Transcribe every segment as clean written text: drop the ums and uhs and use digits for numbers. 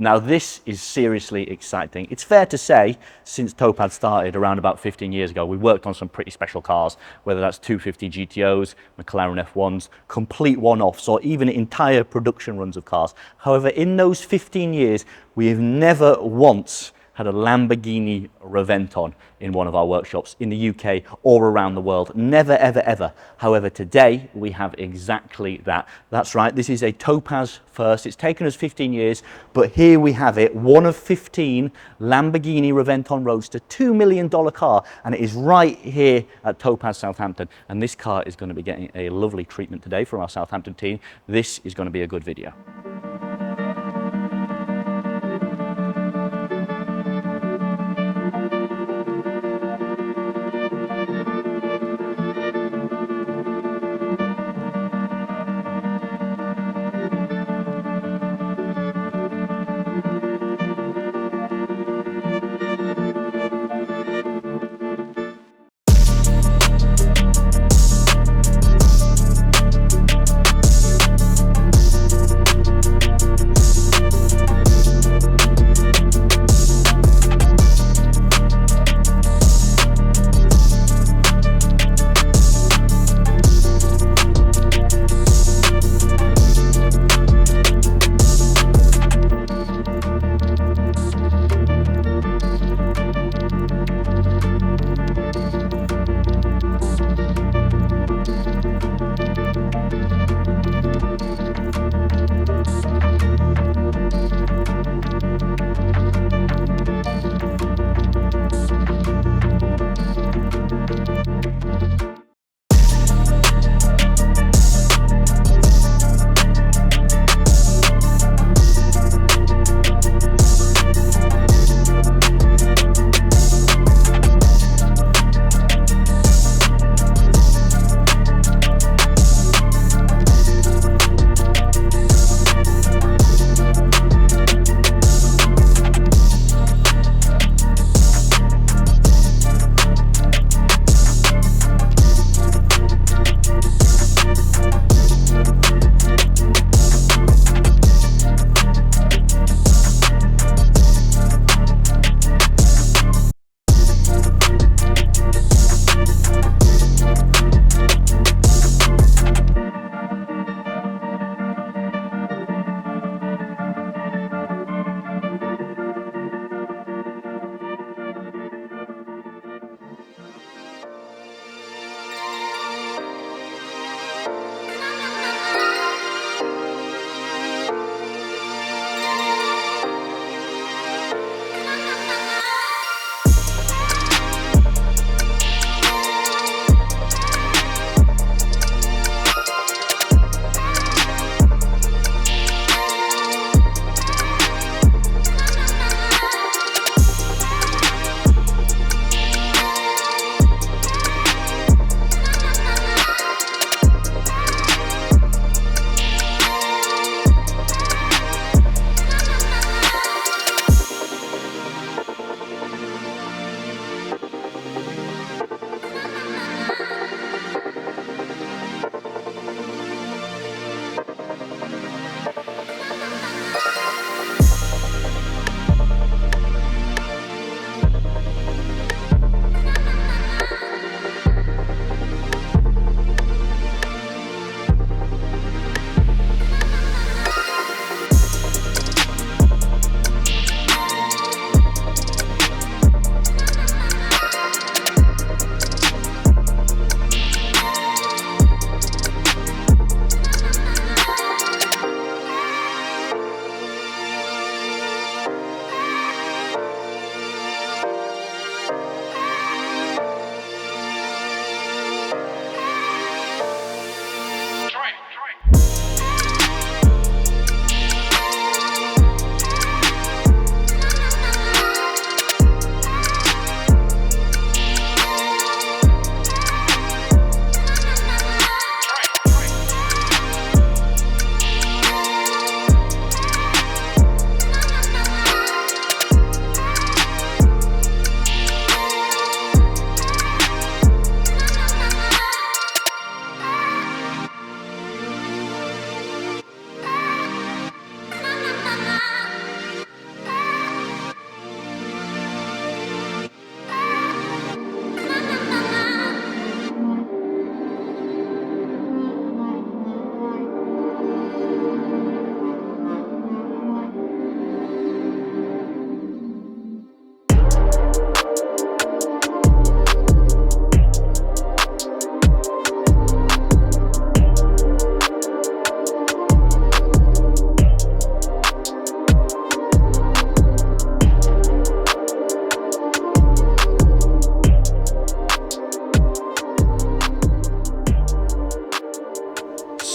Now this is seriously exciting. It's fair to say, since Topaz started around about 15 years ago, we worked on some pretty special cars, whether that's 250 GTOs, McLaren F1s, complete one-offs, or even entire production runs of cars. However, in those 15 years, we have never once had a Lamborghini Reventon in one of our workshops in the UK or around the world. Never, ever, ever. However, today we have exactly that. That's right, this is a Topaz first. It's taken us 15 years, but here we have it, one of 15 Lamborghini Reventon Roadster, $2 million car, and it is right here at Topaz Southampton. And this car is going to be getting a lovely treatment today from our Southampton team. This is going to be a good video.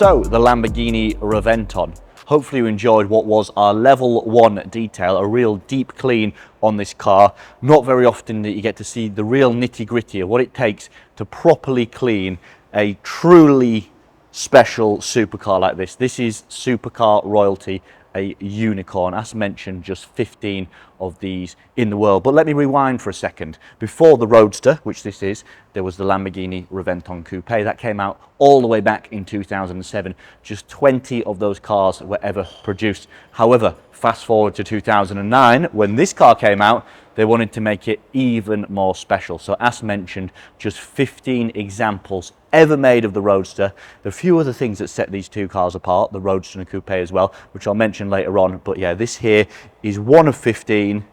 So, the Lamborghini Reventon. Hopefully you enjoyed what was our level 1 detail, a real deep clean on this car. Not very often that you get to see the real nitty gritty of what it takes to properly clean a truly special supercar like this. This is supercar royalty, a unicorn. As mentioned, just 15 of these in the world. But let me rewind for a second. Before the Roadster, which this is, there was the Lamborghini Reventon Coupe. That came out all the way back in 2007. Just 20 of those cars were ever produced. However, fast forward to 2009, when this car came out, they wanted to make it even more special. So as mentioned, just 15 examples ever made of the Roadster. There are a few other things that set these two cars apart, the Roadster and Coupe as well, which I'll mention later on. But yeah, this here is one of 15,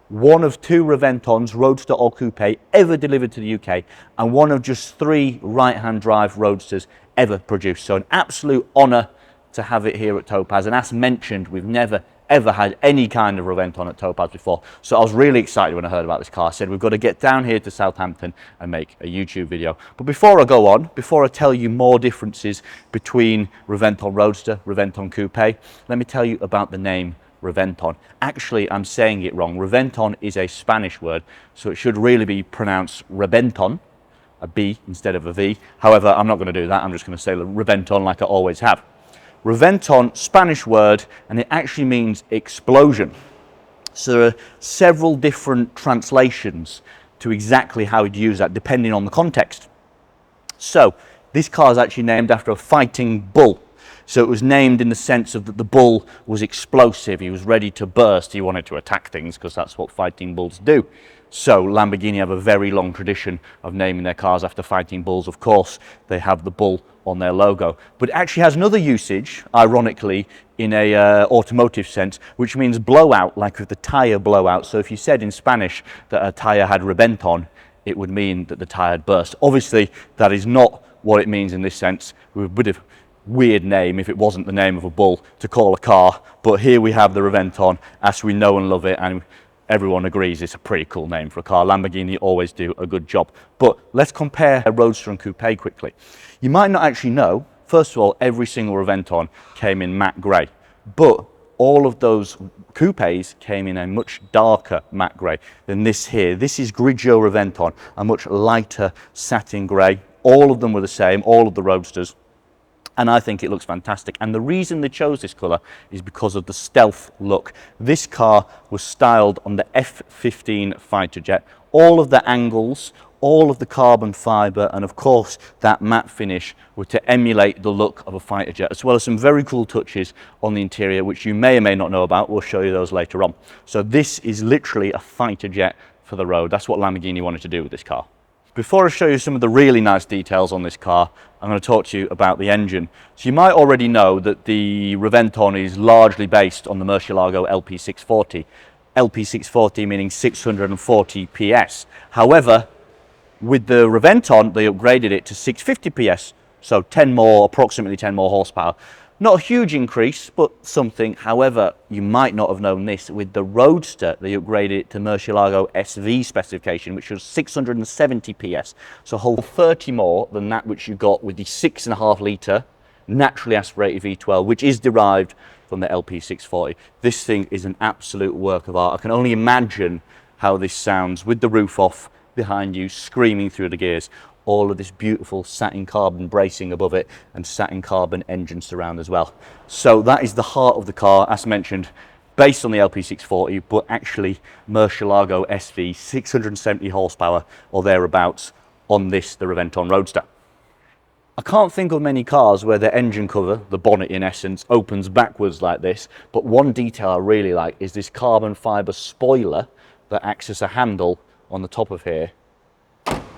one of 2 Reventons, Roadster or Coupe, ever delivered to the UK, and one of just 3 right-hand drive Roadsters ever produced. So an absolute honour to have it here at Topaz. And as mentioned, we've never ever had any kind of Reventon at Topaz before. So I was really excited when I heard about this car. I said, we've got to get down here to Southampton and make a YouTube video. But before I go on, before I tell you more differences between Reventon Roadster, Reventon Coupe, let me tell you about the name Reventon. Actually, I'm saying it wrong. Reventon is a Spanish word, so it should really be pronounced Reventon, a B instead of a V. However, I'm not going to do that. I'm just going to say Reventon like I always have. Reventon, Spanish word, and it actually means explosion. So there are several different translations to exactly how you'd use that, depending on the context. So this car is actually named after a fighting bull. So it was named in the sense of that the bull was explosive, he was ready to burst, he wanted to attack things because that's what fighting bulls do. So Lamborghini have a very long tradition of naming their cars after fighting bulls. Of course, they have the bull on their logo. But it actually has another usage, ironically, in a automotive sense, which means blowout, like with the tyre blowout. So if you said in Spanish that a tyre had rebenton, it would mean that the tyre had burst. Obviously, that is not what it means in this sense. With a bit of weird name if it wasn't the name of a bull to call a car. But here we have the Reventon, as we know and love it, and everyone agrees it's a pretty cool name for a car. Lamborghini always do a good job. But let's compare a Roadster and Coupe quickly. You might not actually know, first of all, every single Reventon came in matte grey, but all of those coupes came in a much darker matte grey than this here. This is Grigio Reventon, a much lighter satin grey. All of them were the same, all of the Roadsters. And I think it looks fantastic. And the reason they chose this colour is because of the stealth look. This car was styled on the F15 fighter jet. All of the angles, all of the carbon fibre, and of course that matte finish were to emulate the look of a fighter jet, as well as some very cool touches on the interior, which you may or may not know about. We'll show you those later on. So this is literally a fighter jet for the road. That's what Lamborghini wanted to do with this car. Before I show you some of the really nice details on this car, I'm going to talk to you about the engine. So you might already know that the Reventon is largely based on the Murcielago LP640. LP640 meaning 640 PS. However, with the Reventon, they upgraded it to 650 PS, so approximately 10 more horsepower. Not a huge increase, but something. However, you might not have known this. With the Roadster, they upgraded it to Murcielago SV specification, which was 670 PS. So a whole 30 more than that which you got with the 6.5 litre naturally aspirated V12, which is derived from the LP640. This thing is an absolute work of art. I can only imagine how this sounds with the roof off behind you, screaming through the gears. All of this beautiful satin carbon bracing above it and satin carbon engine surround as well. So that is the heart of the car, as mentioned, based on the LP640, but actually Murcielago SV, 670 horsepower or thereabouts on this, the Reventon Roadster. I can't think of many cars where the engine cover, the bonnet in essence, opens backwards like this, but one detail I really like is this carbon fibre spoiler that acts as a handle on the top of here.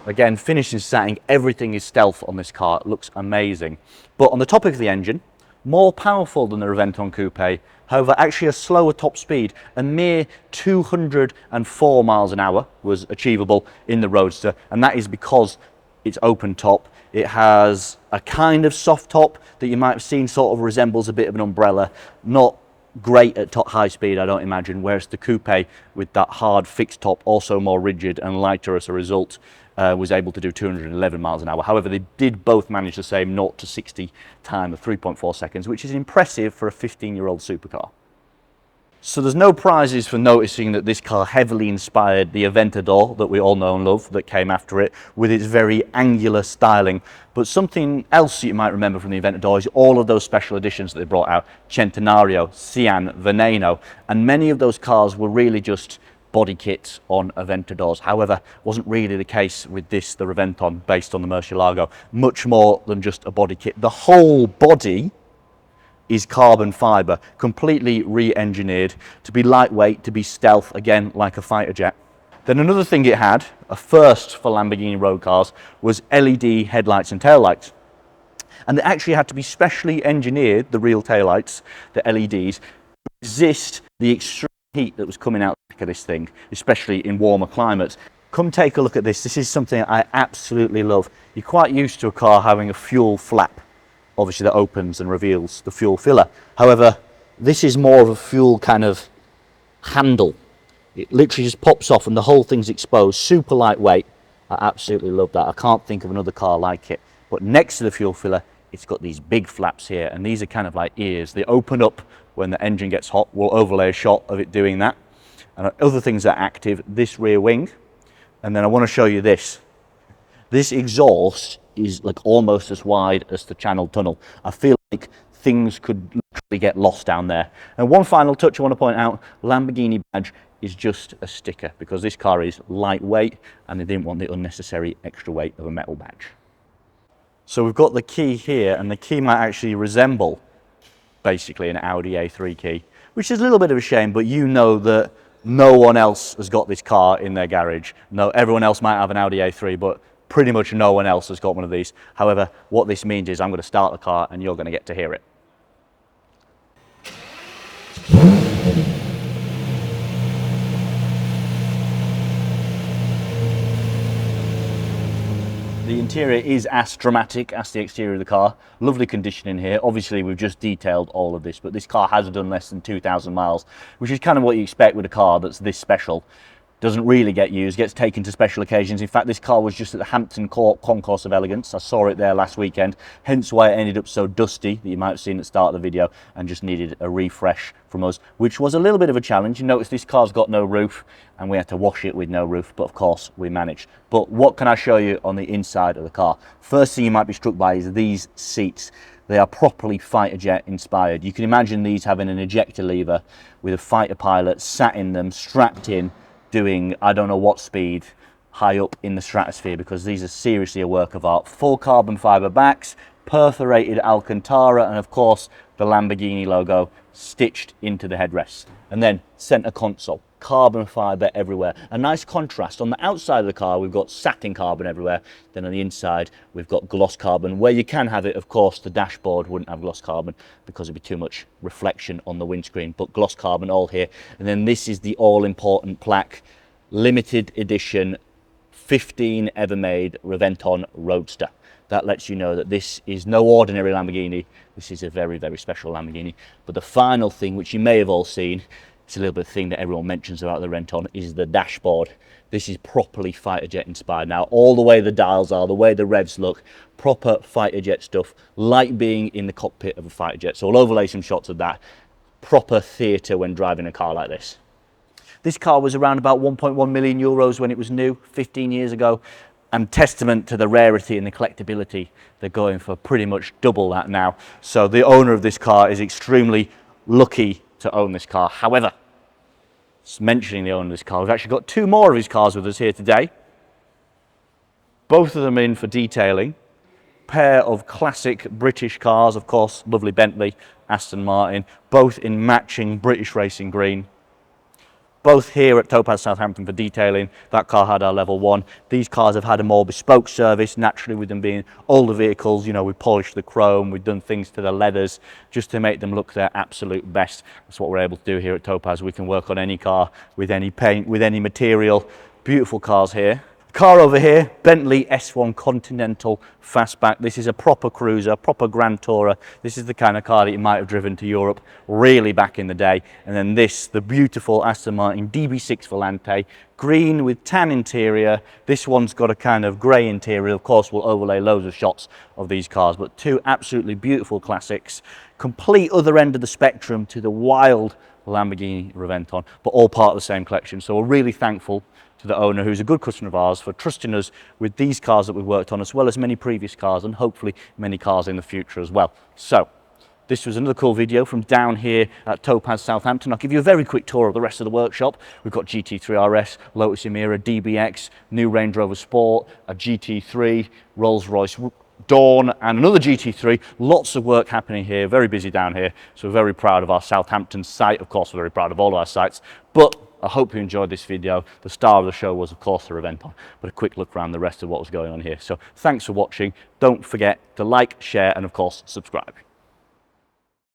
Again, finished in satin, everything is stealth on this car, it looks amazing. But on the topic of the engine, more powerful than the Reventon Coupe, however actually a slower top speed. A mere 204 miles an hour was achievable in the Roadster, and that is because it's open top. It has a kind of soft top that you might have seen sort of resembles a bit of an umbrella. Not great at high speed, I don't imagine, whereas the Coupe with that hard fixed top, also more rigid and lighter as a result, was able to do 211 miles an hour. However, they did both manage the same 0 to 60 time of 3.4 seconds, which is impressive for a 15-year-old supercar. So there's no prizes for noticing that this car heavily inspired the Aventador that we all know and love that came after it, with its very angular styling. But something else you might remember from the Aventador is all of those special editions that they brought out: Centenario, Cian, Veneno, and many of those cars were really just body kits on Aventadors. However, wasn't really the case with this, the Reventon, based on the Murcielago. Much more than just a body kit. The whole body is carbon fiber, completely re-engineered to be lightweight, to be stealth, again, like a fighter jet. Then another thing it had, a first for Lamborghini road cars, was LED headlights and taillights. And they actually had to be specially engineered, the real taillights, the LEDs, to resist the extreme heat that was coming out of this thing, especially in warmer climates. Come take a look at this. This is something I absolutely love. You're quite used to a car having a fuel flap, obviously, that opens and reveals the fuel filler. However, this is more of a fuel kind of handle. It literally just pops off and the whole thing's exposed, super lightweight. I absolutely love that. I can't think of another car like it. But next to the fuel filler, it's got these big flaps here, and these are kind of like ears. They open up when the engine gets hot. We'll overlay a shot of it doing that. And other things that are active, this rear wing. And then I want to show you this. This exhaust is like almost as wide as the Channel Tunnel. I feel like things could literally get lost down there. And one final touch I want to point out, Lamborghini badge is just a sticker, because this car is lightweight and they didn't want the unnecessary extra weight of a metal badge. So we've got the key here, and the key might actually resemble basically an Audi A3 key, which is a little bit of a shame, but you know that no one else has got this car in their garage. No, everyone else might have an Audi A3, but pretty much no one else has got one of these. However, what this means is I'm going to start the car and you're going to get to hear it. The interior is as dramatic as the exterior of the car. Lovely condition in here. Obviously, we've just detailed all of this, but this car has done less than 2,000 miles, which is kind of what you expect with a car that's this special. Doesn't really get used, gets taken to special occasions. In fact, this car was just at the Hampton Court Concourse of Elegance. I saw it there last weekend, hence why it ended up so dusty that you might have seen at the start of the video, and just needed a refresh from us, which was a little bit of a challenge. You notice this car's got no roof, and we had to wash it with no roof, but of course we managed. But what can I show you on the inside of the car? First thing you might be struck by is these seats. They are properly fighter jet inspired. You can imagine these having an ejector lever with a fighter pilot sat in them, strapped in, doing I don't know what speed high up in the stratosphere, because these are seriously a work of art. Full carbon fiber backs, perforated Alcantara, and of course the Lamborghini logo stitched into the headrests. And then center console, carbon fiber everywhere. A nice contrast. On the outside of the car we've got satin carbon everywhere, then on the inside we've got gloss carbon. Where you can have it, of course, the dashboard wouldn't have gloss carbon because it'd be too much reflection on the windscreen, but gloss carbon all here. And then this is the all-important plaque, limited edition 15 ever made Reventon Roadster. That lets you know that this is no ordinary Lamborghini. This is a very, very special Lamborghini. But the final thing, which you may have all seen, it's a little bit of thing that everyone mentions about the Reventon, is the dashboard. This is properly fighter jet inspired. Now, all the way the dials are, the way the revs look, proper fighter jet stuff, like being in the cockpit of a fighter jet. So I'll overlay some shots of that. Proper theatre when driving a car like this. This car was around about 1.1 million euros when it was new, 15 years ago. And testament to the rarity and the collectibility, they're going for pretty much double that now. So the owner of this car is extremely lucky to own this car. However, mentioning the owner of this car, we've actually got two more of his cars with us here today. Both of them in for detailing. Pair of classic British cars, of course, lovely Bentley, Aston Martin, both in matching British racing green. Both here at Topaz Southampton for detailing. That car had our level 1. These cars have had a more bespoke service, naturally with them being older vehicles. You know, we polished the chrome, we've done things to the leathers just to make them look their absolute best. That's what we're able to do here at Topaz. We can work on any car with any paint, with any material. Beautiful cars here. Car over here, Bentley S1 Continental Fastback. This is a proper cruiser, proper Grand Tourer. This is the kind of car that you might have driven to Europe really back in the day. And then this, the beautiful Aston Martin DB6 Volante, green with tan interior. This one's got a kind of grey interior. Of course, we'll overlay loads of shots of these cars, but two absolutely beautiful classics. Complete other end of the spectrum to the wild Lamborghini Reventon, but all part of the same collection. So we're really thankful to the owner, who's a good customer of ours, for trusting us with these cars that we've worked on, as well as many previous cars and hopefully many cars in the future as well. So this was another cool video from down here at Topaz Southampton. I'll give you a very quick tour of the rest of the workshop. We've got GT3 RS, Lotus Emira, DBX, new Range Rover Sport, a GT3, Rolls-Royce Dawn, and another GT3. Lots of work happening here, very busy down here. So we're very proud of our Southampton site. Of course, we're very proud of all of our sites, but I hope you enjoyed this video. The star of the show was, of course, the Reventon, but a quick look around the rest of what was going on here. So thanks for watching. Don't forget to like, share, and of course, subscribe.